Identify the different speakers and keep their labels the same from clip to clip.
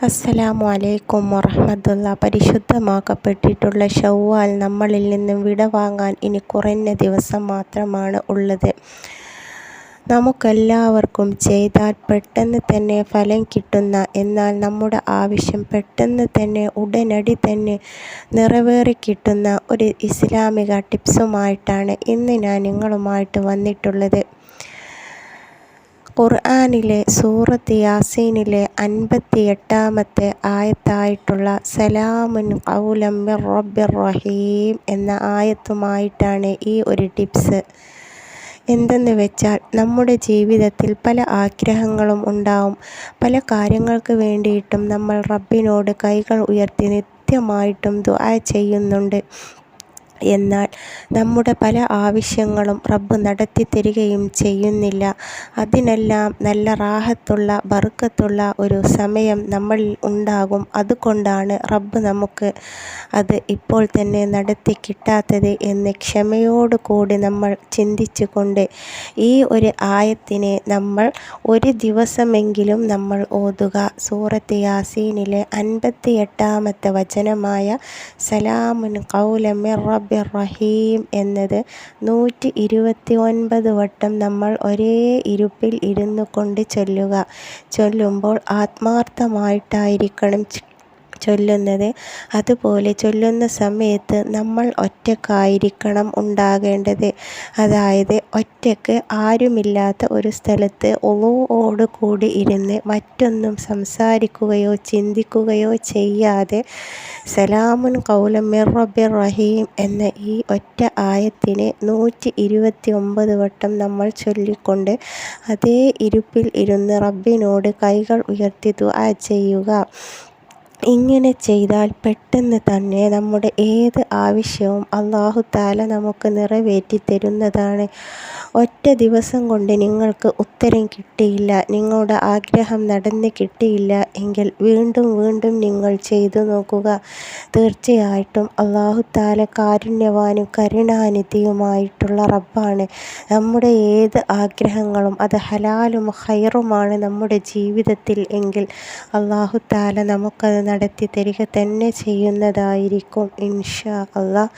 Speaker 1: അസ്സലാമു അലൈക്കും വറഹ്മത്തുള്ളാ. പരിശുദ്ധമാക്കപ്പെട്ടിട്ടുള്ള ശവ്വാൽ നമ്മളിൽ നിന്നും വിടവാങ്ങാൻ ഇനി കുറഞ്ഞ ദിവസം മാത്രമാണ് ഉള്ളത്. നമുക്കെല്ലാവർക്കും ചെയ്താൽ പെട്ടെന്ന് തന്നെ ഫലം കിട്ടുന്ന, എന്നാൽ നമ്മുടെ ആവശ്യം പെട്ടെന്ന് തന്നെ ഉടനടി തന്നെ നിറവേറിക്കിട്ടുന്ന ഒരു ഇസ്ലാമിക ടിപ്സുമായിട്ടാണ് ഇന്ന് ഞാൻ നിങ്ങളുമായിട്ട് വന്നിട്ടുള്ളത്. ഖുർആനിലെ സൂറത്ത് യാസീനിലെ 58-ാമത്തെ ആയത്തായിട്ടുള്ള സലാമുൻ ഖൗലൻ മിർ റബ്ബിർ റഹീം എന്ന ആയത്തുമായിട്ടാണ് ഈ ഒരു ടിപ്സ്. എന്തെന്ന് വെച്ചാൽ, നമ്മുടെ ജീവിതത്തിൽ പല ആഗ്രഹങ്ങളും ഉണ്ടാവും. പല കാര്യങ്ങൾക്ക് വേണ്ടിയിട്ടും നമ്മൾ റബ്ബിനോട് കൈകൾ ഉയർത്തി നിത്യമായിട്ടും ദുആ ചെയ്യുന്നുണ്ട്. എന്നാൽ നമ്മുടെ പല ആവശ്യങ്ങളും റബ്ബ് നടത്തി തരികയും ചെയ്യുന്നില്ല. അതിനെല്ലാം നല്ല റാഹത്തുള്ള ബർക്കത്തുള്ള ഒരു സമയം നമ്മളിൽ ഉണ്ടാകും. അതുകൊണ്ടാണ് റബ്ബ് നമുക്ക് അത് ഇപ്പോൾ തന്നെ നടത്തി കിട്ടാത്തത് എന്ന് ക്ഷമയോടുകൂടി നമ്മൾ ചിന്തിച്ചു കൊണ്ട് ഈ ഒരു ആയത്തിനെ നമ്മൾ ഒരു ദിവസമെങ്കിലും നമ്മൾ ഓതുക. സൂറത്ത് യാസീനിലെ 58-ാമത്തെ വചനമായ സലാമുൻ ഖൗലൻ മിർ റബ്ബിർ റഹീം എന്നത് 129 വട്ടം നമ്മൾ ഒരേ ഇരുപ്പിൽ ഇരുന്നു കൊണ്ട് ചൊല്ലുമ്പോൾ ആത്മാർത്ഥമായിട്ടായിരിക്കണം ചൊല്ലുന്നത്. അതുപോലെ ചൊല്ലുന്ന സമയത്ത് നമ്മൾ ഒറ്റക്കായിരിക്കണം ഉണ്ടാകേണ്ടത്. അതായത് ഒറ്റക്ക് ആരുമില്ലാത്ത ഒരു സ്ഥലത്ത് ഒളുവോട് കൂടി ഇരുന്ന് മറ്റൊന്നും സംസാരിക്കുകയോ ചിന്തിക്കുകയോ ചെയ്യാതെ സലാമുൻ ഖൗലൻ മിർ റബ്ബിർ റഹീം എന്ന ഈ ഒറ്റ ആയത്തിനെ 129 വട്ടം നമ്മൾ ചൊല്ലിക്കൊണ്ട് അതേ ഇരുപ്പിൽ ഇരുന്ന് റബ്ബിനോട് കൈകൾ ഉയർത്തി ദുആ ചെയ്യുക. ഇങ്ങനെ ചെയ്താൽ പെട്ടെന്ന് തന്നെ നമ്മുടെ ഏത് ആവശ്യവും അല്ലാഹു തആല നമുക്ക് നിറവേറ്റി തരുന്നതാണ്. ഒറ്റ ദിവസം കൊണ്ട് നിങ്ങൾക്ക് ഉത്തരം കിട്ടിയില്ല, നിങ്ങളുടെ ആഗ്രഹം നടന്ന് കിട്ടിയില്ല എങ്കിൽ വീണ്ടും വീണ്ടും നിങ്ങൾ ചെയ്തു നോക്കുക. തീർച്ചയായിട്ടും അല്ലാഹു തആല കാരുണ്യവാനും കരുണാനിധിയുമായിട്ടുള്ള റബ്ബാണ്. നമ്മുടെ ഏത് ആഗ്രഹങ്ങളും അത് ഹലാലും ഖൈറുമാണ് നമ്മുടെ ജീവിതത്തിൽ എങ്കിൽ അല്ലാഹു തആല നമുക്കത് നടത്തി തരിക തന്നെ ചെയ്യുന്നതായിരിക്കും ഇൻഷാ അല്ലാഹ്.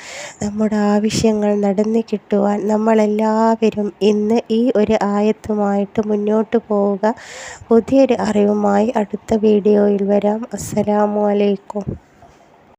Speaker 1: നമ്മുടെ ആവശ്യങ്ങൾ നടന്നു കിട്ടുവാൻ നമ്മളെല്ലാവരും ഇന്ന് ഈ ഒരു ആയത്തുമായിട്ട് മുന്നോട്ട് പോവുക. പുതിയൊരു അറിവുമായി അടുത്ത വീഡിയോയിൽ വരാം. അസ്സലാമു അലൈക്കും.